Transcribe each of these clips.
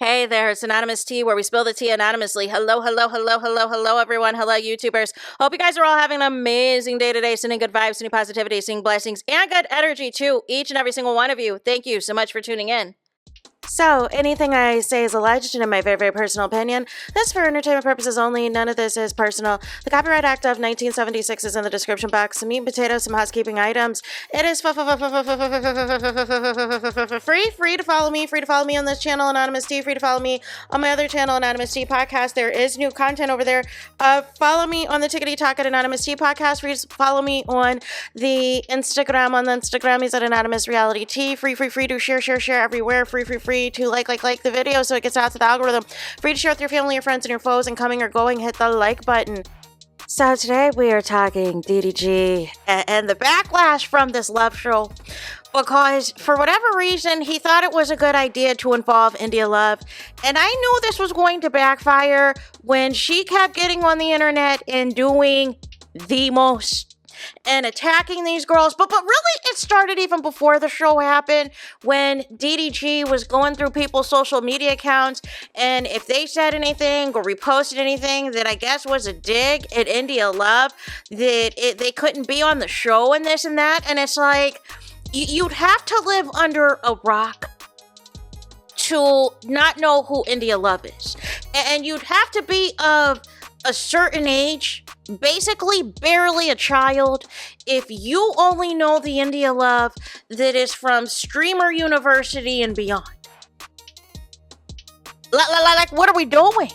Hey there, it's Anonymous Tea, where we spill the tea anonymously. Hello, everyone. Hello, YouTubers. Hope you guys are all having an amazing day today, sending good vibes, sending positivity, sending blessings, and good energy to each and every single one of you. Thank you so much for tuning in. So, anything I say is alleged and in my very, very personal opinion. This is for entertainment purposes only. None of this is personal. The Copyright Act of 1976 is in the description box. Some meat and potatoes, some housekeeping items. It is free to follow me. Free to follow me on this channel, Anonymous Tea. Free to follow me on my other channel, Anonymous Tea Podcast. There is new content over there. Follow me on the Tickety Talk at Anonymous Tea Podcast. Free to follow me on the Instagram. On the Instagram, he's at AnonymousRealityTV. Free to share everywhere. Free to like the video so it gets out to the algorithm. Free to share with your family, your friends, and your foes, and coming or going, hit the like button. So today we are talking DDG and the backlash from this love show, because for whatever reason he thought it was a good idea to involve India Love, and I knew this was going to backfire when she kept getting on the internet and doing the most and attacking these girls. But really, it started even before the show happened, when DDG was going through people's social media accounts, and if they said anything or reposted anything that I guess was a dig at India Love, that they couldn't be on the show and this and that. And it's like, you'd have to live under a rock to not know who India Love is, and you'd have to be of a certain age, basically barely a child, if you only know the India Love that is from Streamer University and beyond. Like, what are we doing?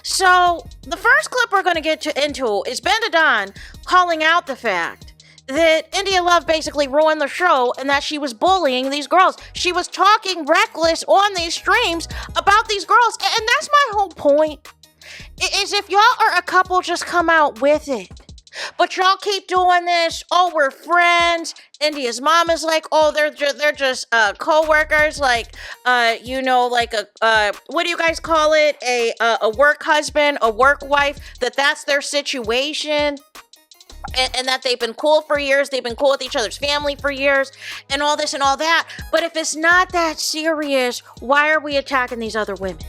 So, the first clip we're going to get into is Bandadon calling out the fact that India Love basically ruined the show and that she was bullying these girls. She was talking reckless on these streams about these girls, and that's my whole point. Is if y'all are a couple, just come out with it. But y'all keep doing this. Oh, we're friends. India's mom is like, oh, they're just co-workers, like like a what do you guys call it? A work husband, a work wife. That's their situation. And that they've been cool for years. They've been cool with each other's family for years, and all this and all that. But if it's not that serious, why are we attacking these other women?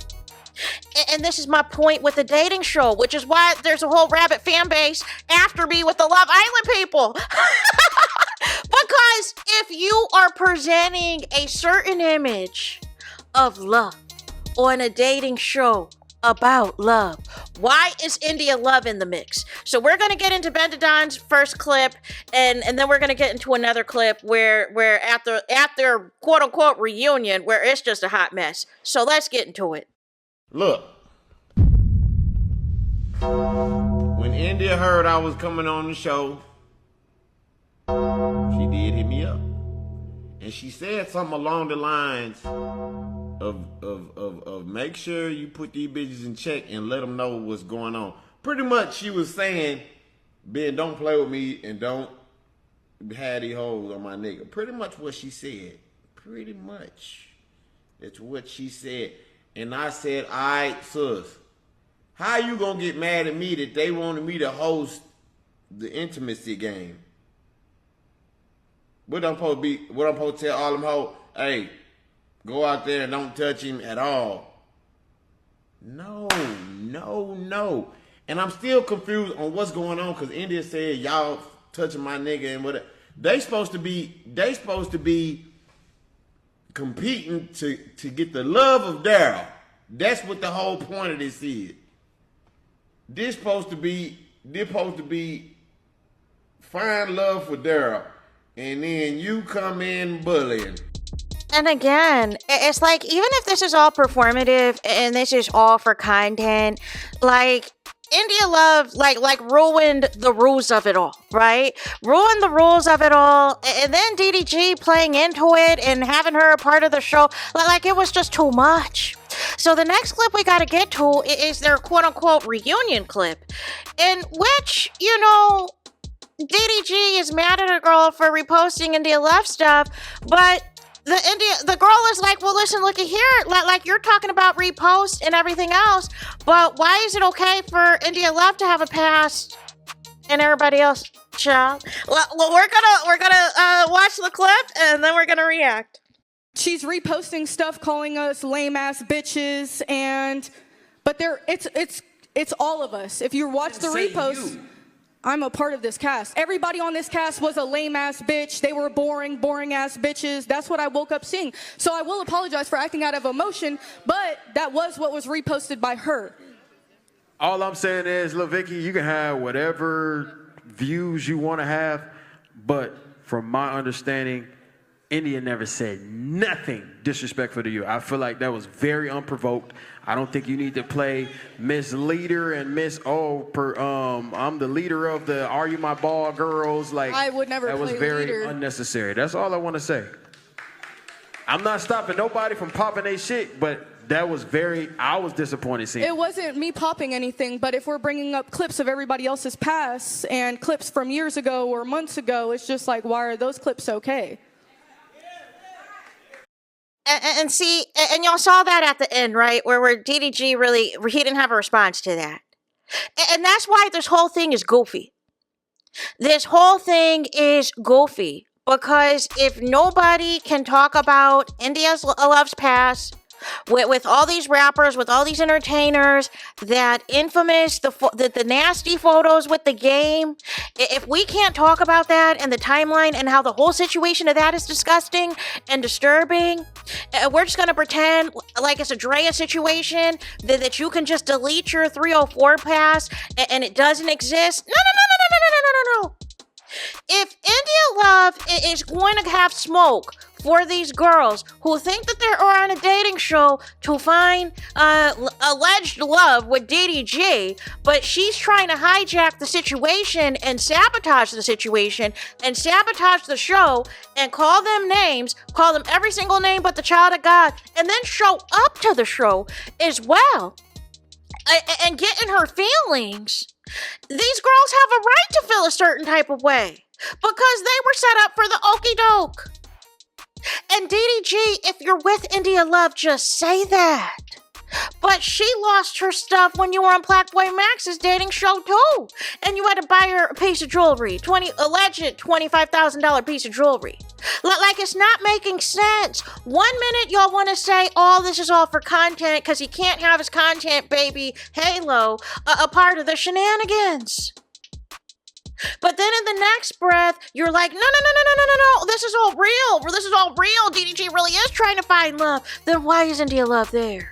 And this is my point with the dating show, which is why there's a whole rabbit fan base after me with the Love Island people. Because if you are presenting a certain image of love on a dating show about love, why is India Love in the mix? So we're going to get into Bandadon's first clip, and then we're going to get into another clip where at their quote-unquote reunion, where it's just a hot mess. So let's get into it. Look, when India heard I was coming on the show, she did hit me up. And she said something along the lines of make sure you put these bitches in check and let them know what's going on. Pretty much she was saying, Ben, don't play with me and don't have these hoes on my nigga. Pretty much what she said. Pretty much. That's what she said. And I said, all right, sis, how you gonna get mad at me that they wanted me to host the intimacy game? What I'm supposed to tell all them hoes? Hey, go out there and don't touch him at all. No. And I'm still confused on what's going on, because India said y'all touching my nigga and whatever. They supposed to be competing to get the love of Daryl. That's what the whole point of this is. This supposed to be find love for Daryl, and then you come in bullying. And again, it's like, even if this is all performative and this is all for content, like, India Love like ruined the rules of it all, right? Ruined the rules of it all, and then DDG playing into it and having her a part of the show, like it was just too much. So the next clip we got to get to is their quote-unquote reunion clip, in which, DDG is mad at a girl for reposting India Love stuff, but the girl is like, well, listen, look at here. Like, you're talking about repost and everything else, but why is it okay for India Love to have a pass and everybody else, child? Well, we're gonna watch the clip and then we're gonna react. she's reposting stuff calling us lame ass bitches, but it's all of us. If you watch the reposts, I'm a part of this cast. Everybody on this cast was a lame ass bitch. They were boring ass bitches. That's what I woke up seeing. So I will apologize for acting out of emotion, but that was what was reposted by her. All I'm saying is, Lil Vicky, you can have whatever views you want to have, but from my understanding, India never said nothing disrespectful to you. I feel like that was very unprovoked. I don't think you need to play Miss Leader and Miss I'm the leader of the Are You My Ball girls. Like, I would never that was play very leader. unnecessary. That's all I want to say. I'm not stopping nobody from popping their shit, but that was I was disappointed seeing. It wasn't me popping anything, but if we're bringing up clips of everybody else's past and clips from years ago or months ago, it's just like, why are those clips okay? And see, and y'all saw that at the end, right? Where DDG really, he didn't have a response to that. And that's why this whole thing is goofy. This whole thing is goofy. Because if nobody can talk about India's Love's past, with all these rappers, with all these entertainers, that infamous, the nasty photos with the game, if we can't talk about that and the timeline and how the whole situation of that is disgusting and disturbing, we're just going to pretend like it's a Drea situation, that you can just delete your 304 pass and it doesn't exist. No. If India Love is going to have smoke for these girls who think that they're on a dating show to find alleged love with DDG, but she's trying to hijack the situation and sabotage the situation and sabotage the show and call them names, call them every single name but the child of God, and then show up to the show as well and get in her feelings, these girls have a right to feel a certain type of way because they were set up for the okie doke. And DDG, if you're with India Love, just say that. But she lost her stuff when you were on Blackboy Max's dating show too. And you had to buy her a piece of jewelry, alleged $25,000 piece of jewelry. Like, it's not making sense. 1 minute y'all want to say, oh, this is all for content because he can't have his content baby Halo a part of the shenanigans. But then in the next breath, you're like, no, this is all real. This is all real. DDG really is trying to find love. Then why is India Love there?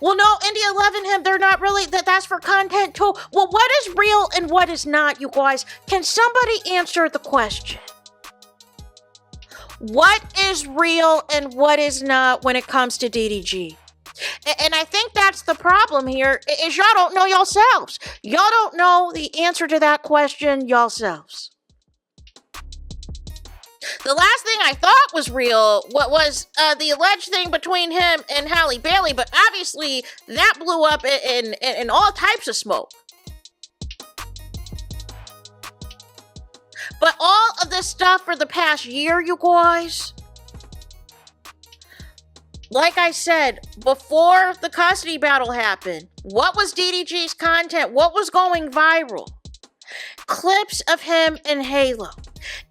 Well, no, India Love and him, they're not really, that's for content too. Well, what is real and what is not, you guys? Can somebody answer the question? What is real and what is not when it comes to DDG? And I think that's the problem here, is y'all don't know yourselves. Y'all don't know the answer to that question yourselves. The last thing I thought was real was the alleged thing between him and Halle Bailey, but obviously that blew up in all types of smoke. But all of this stuff for the past year, you guys, like I said, before the custody battle happened, what was DDG's content? What was going viral? Clips of him in Halo.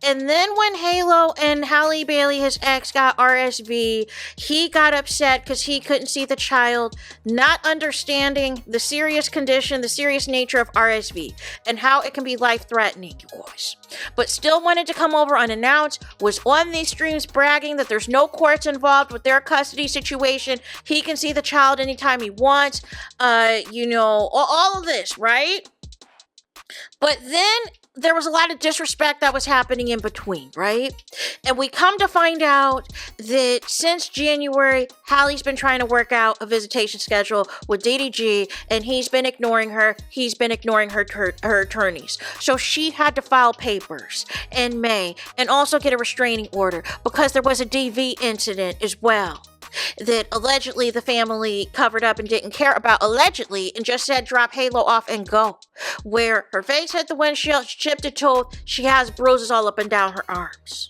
And then when Halo and Halle Bailey, his ex, got RSV, he got upset because he couldn't see the child, not understanding the serious condition, the serious nature of RSV, and how it can be life-threatening, you guys. But still wanted to come over unannounced, was on these streams bragging that there's no courts involved with their custody situation. He can see the child anytime he wants. All of this, right? But then there was a lot of disrespect that was happening in between, right? And we come to find out that since January, Halle's been trying to work out a visitation schedule with DDG, and he's been ignoring her. He's been ignoring her attorneys. So she had to file papers in May and also get a restraining order because there was a DV incident as well that allegedly the family covered up and didn't care about, allegedly, and just said drop Halo off and go. Where her face hit the windshield, she chipped a tooth, she has bruises all up and down her arms.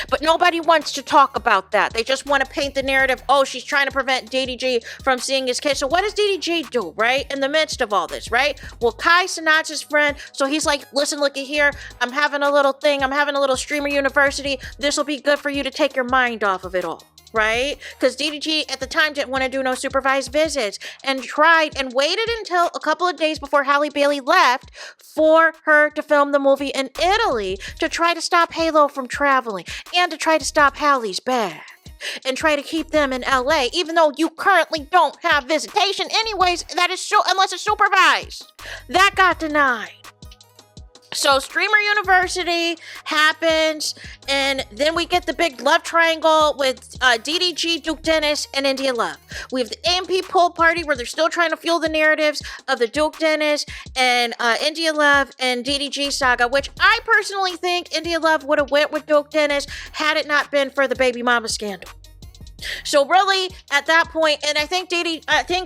But nobody wants to talk about that. They just want to paint the narrative, oh, she's trying to prevent DDG from seeing his kid. So what does DDG do, right? In the midst of all this, right? Well, Kai Cenat's his friend. So he's like, listen, looky here. I'm having a little thing. I'm having a little streamer university. This will be good for you to take your mind off of it all. Right? Because DDG at the time didn't want to do no supervised visits and tried and waited until a couple of days before Halle Bailey left for her to film the movie in Italy to try to stop Halo from traveling and to try to stop Halle's bag and try to keep them in LA, even though you currently don't have visitation anyways, that is so, unless it's supervised. That got denied. So Streamer University happens, and then we get the big love triangle with DDG, Duke Dennis, and India Love. We have the AMP pool party where they're still trying to fuel the narratives of the Duke Dennis and India Love and DDG saga, which I personally think India Love would have went with Duke Dennis had it not been for the baby mama scandal. So really, at that point, and I think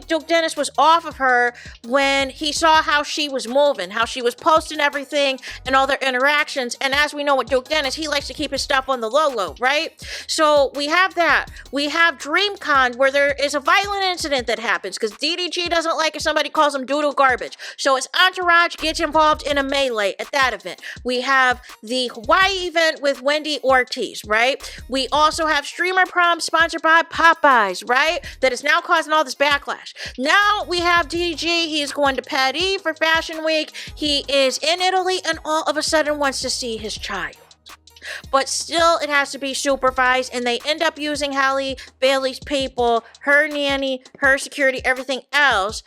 Duke Dennis was off of her when he saw how she was moving, how she was posting everything and all their interactions. And as we know with Duke Dennis, he likes to keep his stuff on the low, right? So we have that. We have DreamCon where there is a violent incident that happens because DDG doesn't like if somebody calls him doodle garbage. So his entourage gets involved in a melee at that event. We have the Hawaii event with Wendy Ortiz, right? We also have Streamer Prom sponsored by Popeyes, right? That is now causing all this backlash. Now we have DDG. He is going to Paris for Fashion Week. He is in Italy and all of a sudden wants to see his child. But still, it has to be supervised, and they end up using Halle Bailey's people, her nanny, her security, everything else,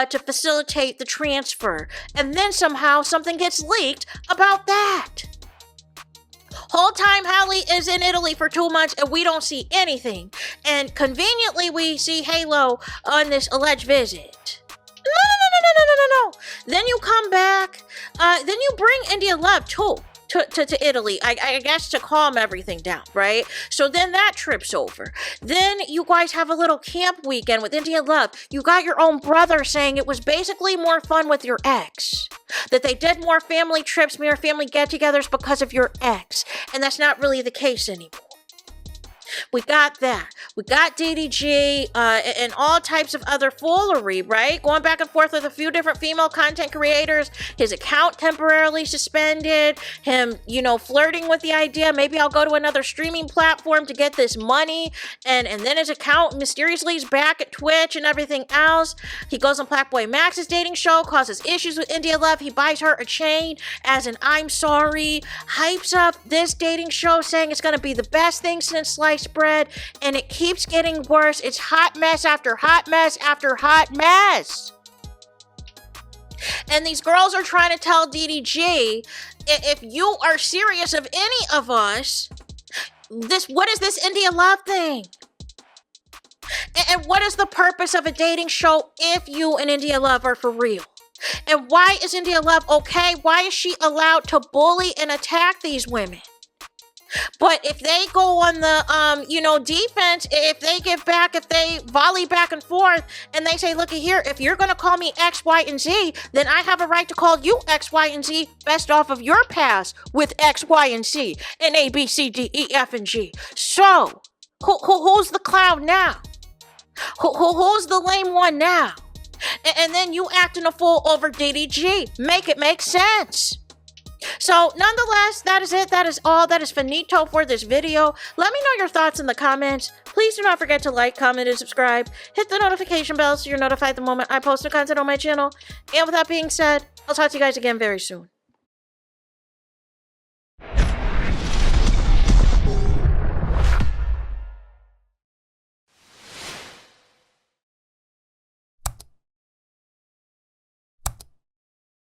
to facilitate the transfer. And then somehow something gets leaked about that. Whole time Halle is in Italy for 2 months and we don't see anything. And conveniently we see Halo on this alleged visit. No. Then you come back. Then you bring India Love too. To Italy, I guess to calm everything down, right? So then that trips over. Then you guys have a little camp weekend with India Love. You got your own brother saying it was basically more fun with your ex. That they did more family trips, more family get-togethers because of your ex. And that's not really the case anymore. We got that. We got DDG and all types of other foolery, right? Going back and forth with a few different female content creators. His account temporarily suspended. Him, flirting with the idea, maybe I'll go to another streaming platform to get this money. And then his account mysteriously is back at Twitch and everything else. He goes on Blackboy Max's dating show, causes issues with India Love. He buys her a chain as an I'm sorry. Hypes up this dating show saying it's going to be the best thing since sliced bread, and it keeps getting worse. It's hot mess after hot mess after hot mess. And these girls are trying to tell DDG, if you are serious of any of us, what is this India Love thing? And what is the purpose of a dating show if you and India Love are for real? And why is India Love okay? Why is she allowed to bully and attack these women? But if they go on the, defense, if they give back, if they volley back and forth, and they say, looky here, if you're going to call me X, Y, and Z, then I have a right to call you X, Y, and Z best off of your past with X, Y, and Z, and A, B, C, D, E, F, and G. So, who's the clown now? Who's the lame one now? And then you acting a fool over DDG. Make it make sense. So, nonetheless, that is it. That is all. That is finito for this video. Let me know your thoughts in the comments. Please do not forget to like, comment, and subscribe. Hit the notification bell so you're notified the moment I post new content on my channel. And with that being said, I'll talk to you guys again very soon.